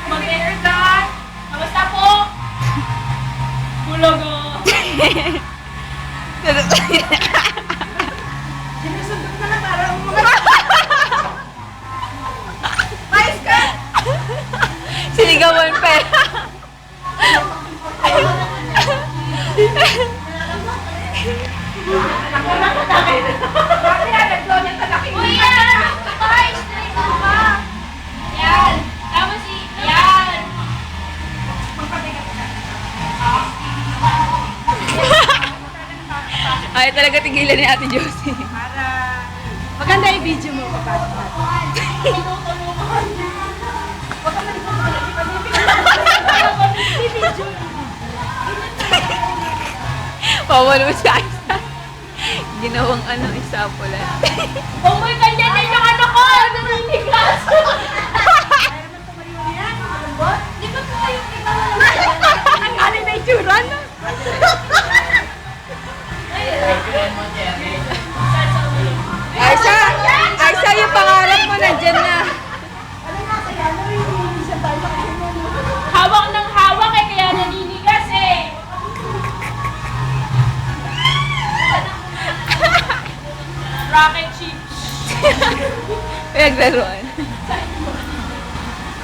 Mag-airgun! Kamusta po? Bulaga! Sinusundot na lang para mga... Mais ka! Sinigawan pa eh. Ako lang kataki. Bakit yan? Nagloan yung kataki. Uy, yan! Guys, straight up ka! Yan! Tama si... Yan! Ay, talaga tigilan ni Ate Josie. Para... Maganda yung video mo. Papasok natin. Huwag ka video. Pawalo mo si Aisa. Ginawang ano, isapulan. Umuwi ka niya din yung ano ko! Naninigas! Di ba po yung kita mo lang? Ang galing na itsura na. Aisa! Aisa, yung pangarap mo nandyan na. Ano nga kaya? Naririnig tayo sa Hawak ng hawak eh, kaya naninigas eh! Rocket chips! Pinaglaruan.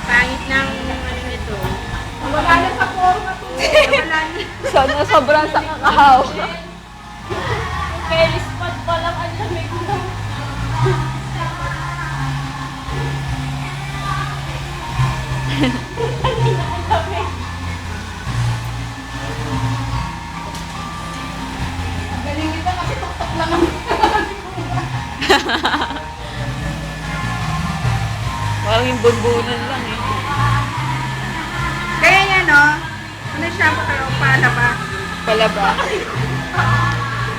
Pangit ng ano nito. Wala na sa forma to. Wala na. Sana sobrang sa kakahaw. Very spot pa lang ang lamig mo. Galing ito kasi tuktok lang ang... Parang yung bunbunan lang eh. Kaya yan, no? Ano siya pa kayo? Pala ba? Pala ba?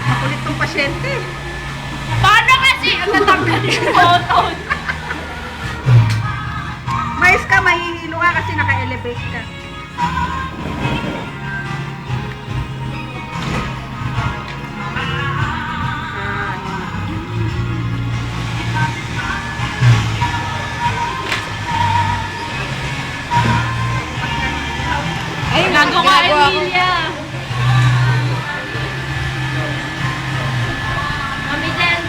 Makulit tong pasyente. Paano kasi ang natanggal yung photo? Mais ka, mahihilo ka kasi naka-elevate ka. Ay, Nagawa ginagawa ko. Emilia. Mami din.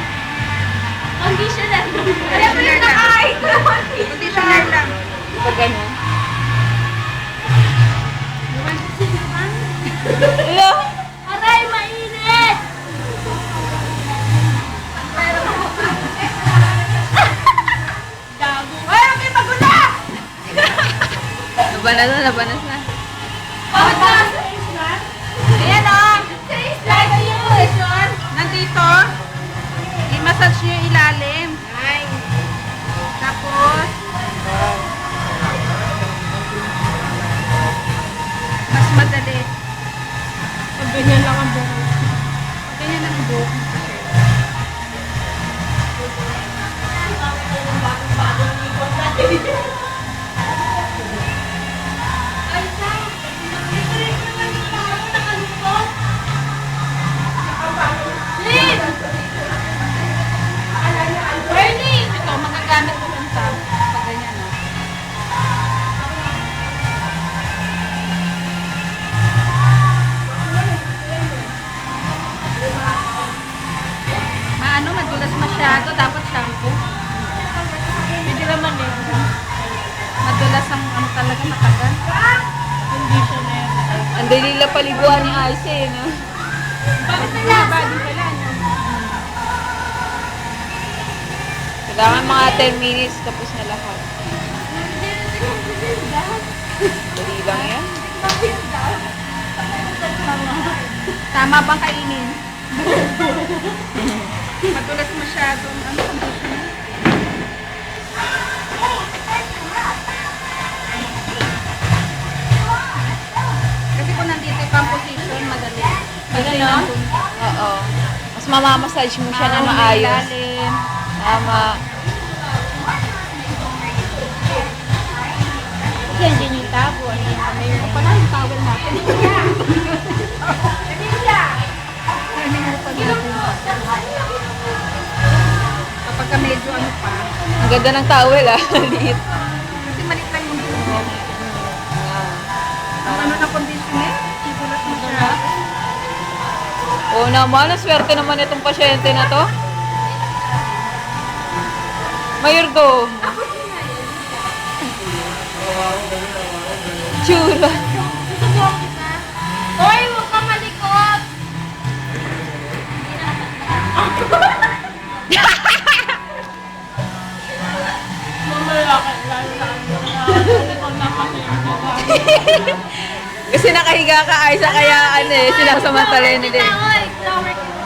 Conditioner. Alam mo yung nakain naman. Conditioner lang. Pag ganun. Hello? Aray, mainit! Gago. Ay, okay, magula! Labanas na, labanas na. Pagkas! Ayan, o. Taste like you! Nandito. I-massage nyo yung ilalim. Ay. Tapos, mas madali. Pag ganyan lang ang buhok. Ganyan lang ang buhok mo kasi. Ay, sa! Lin! Bernie! Ito, magagamit ko lang sa pag ganyan, o. Maano, madulas masyado. Dapat shampoo. Pwede naman eh. Madulas ang ano talaga matagal. Condition na yan. Ang dali lang paliguan ni Aisa eh, no? Bakit nalasa? Body pala, no? Kailangan mga 10 minutes tapos na lahat. Dali lang yan. Tama bang kainin? Madulas masyado. Ano conditioner? Kasi kung nandito yung composition, madali. Madali Ano? Oo. Mas mamamassage mo siya na maayos. Ilalim. Tama. Yan din yung tabo. Ano yung kamay? Pala yung towel natin. Kapag medyo ano pa, Ang ganda ng towel ah. Liit. kasi malit lang yung buhok. Oo naman, swerte naman itong pasyente na to. Mayurgo. Tsura. Susubukan kita. Hoy, huwag ka malikot! Mamaya ka, lalo na ako na Kasi nakahiga ka, Aiza, kaya ano eh, sinasamantala yun din. Hoy, flower kita.